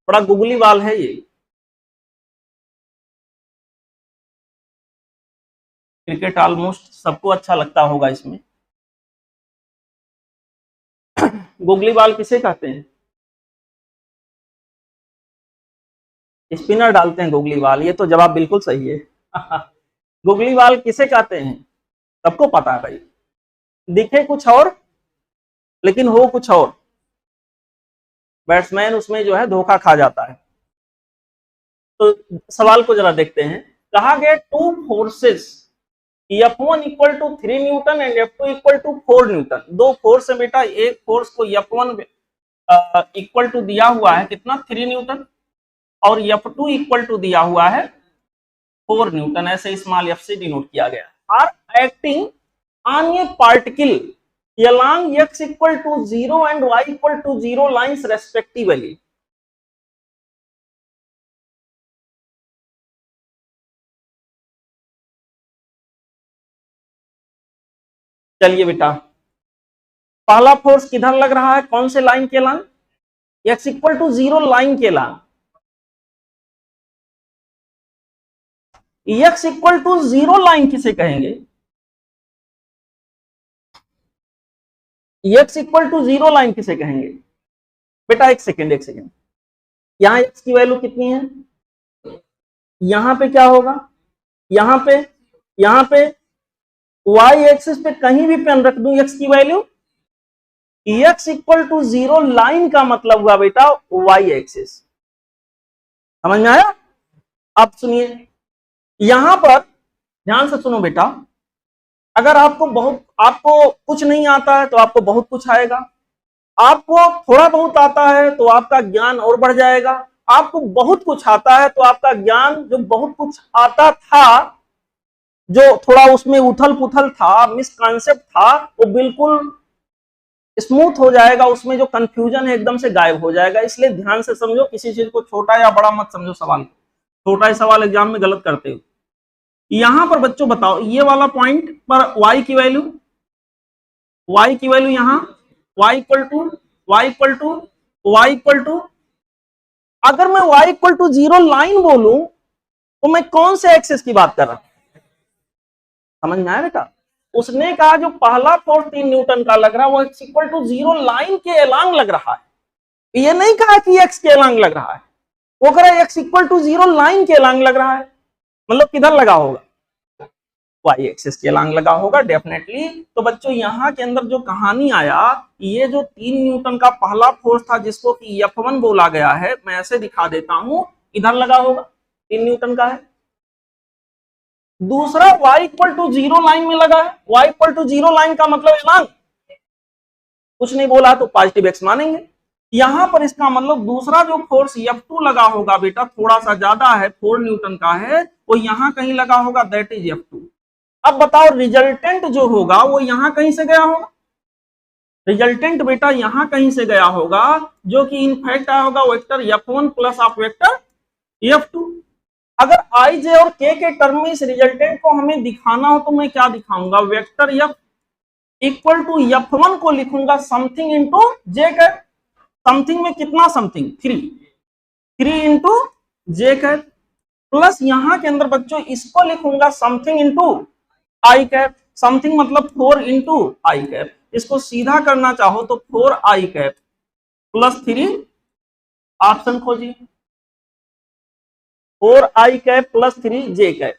बड़ा गुगली बाल है ये। क्रिकेट ऑलमोस्ट सबको अच्छा लगता होगा इसमें। गुगली बाल किसे कहते हैं? स्पिनर डालते हैं गुगली बाल, ये तो जवाब बिल्कुल सही है। गुगली बाल किसे कहते हैं? सबको पता है भाई, दिखे कुछ और लेकिन हो कुछ और, बैट्समैन उसमें जो है धोखा खा जाता है। तो सवाल को जरा देखते हैं। कहा गया two forces F1 equal to 3 newton and F2 equal to 4 newton. दो फोर्स है बेटा, एक फोर्स को F1 इक्वल टू दिया हुआ है कितना, 3 न्यूटन, और F2 इक्वल टू दिया हुआ है 4 न्यूटन, ऐसे स्मॉल f से डिनोट किया गया। Are acting on a particle along x equal to 0 and y equal to 0 lines respectively। चलिए बेटा, पहला फोर्स किधर लग रहा है, कौन से लाइन के line, x equal to 0 line के line. x equal to 0 line किसे कहेंगे, x इक्वल टू 0 लाइन किसे कहेंगे बेटा? एक सेकेंड, यहां x की वैल्यू कितनी है, यहां पे क्या होगा, यहां पे y एक्सिस पे कहीं भी पेन रख दूं x की value, x equal to 0 line का मतलब हुआ बेटा y एक्सिस। समझ में आया? अब सुनिए, यहां पर ध्यान से सुनो बेटा, अगर आपको कुछ नहीं आता है तो आपको बहुत कुछ आएगा, आपको थोड़ा बहुत आता है तो आपका ज्ञान और बढ़ जाएगा, आपको बहुत कुछ आता है तो आपका ज्ञान, जो बहुत कुछ आता था, जो थोड़ा उसमें उथल पुथल था, मिसकॉन्सेप्ट था, वो बिल्कुल स्मूथ हो जाएगा, उसमें जो कंफ्यूजन है एकदम से गायब हो जाएगा। इसलिए ध्यान से समझो, किसी चीज को छोटा या बड़ा मत समझो। सवाल छोटा ही सवाल एग्जाम में गलत करते हो। यहां पर बच्चों बताओ, ये वाला पॉइंट पर y की वैल्यू यहां y इक्वल टू, अगर मैं y इक्वल टू 0 लाइन बोलूं तो मैं कौन से एक्सिस की बात कर रहा हूं? समझ में आया बेटा? उसने कहा जो पहला फोर्स 3 न्यूटन का लग रहा है वो x इक्वल टू 0 लाइन के एलांग लग रहा है। ये नहीं कहा कि x के एलांग लग रहा है, वो कह रहा है x इक्वल टू 0 लाइन के एलांग लग रहा है, मतलब किधर लगा होगा, y एक्सिस के एलांग लगा होगा डेफिनेटली। तो बच्चों यहां के अंदर जो कहानी आया, ये जो 3 न्यूटन का पहला फोर्स था जिसको कि F1 बोला गया है, मैं ऐसे दिखा देता हूं, इधर लगा होगा, 3 न्यूटन का है। दूसरा y इक्वल टू 0 लाइन में लगा है, y इक्वल टू 0 लाइन का मतलब एलांग, कुछ नहीं बोला तो पॉजिटिव x मानेंगे। यहां पर इसका मतलब दूसरा जो फोर्स F2 लगा होगा बेटा, थोड़ा सा ज्यादा है, 4 न्यूटन का है, वो यहां कहीं लगा होगा, दैट इज F2। अब बताओ रिजल्टेंट जो होगा वो यहां कहीं से गया होगा, रिजल्टेंट बेटा यहां कहीं से गया होगा, जो कि इनफैक्ट आया होगा vector F1 plus of vector F2। अगर आई जे और के टर्म में इस रिजल्टेंट को हमें दिखाना हो तो मैं क्या दिखाऊंगा, vector F equal to F1 को लिखूंगा समथिंग इंटू जे कैप, समथिंग में कितना, समथिंग 3 इंटू जे कैप, प्लस यहां के अंदर बच्चों इसको लिखूंगा समथिंग इंटू आई कैप, समथिंग मतलब 4 इंटू आई कैप। इसको सीधा करना चाहो तो 4 आई कैप प्लस 3, ऑप्शन खोजिए, 4 आई कैप प्लस 3 जे कैप।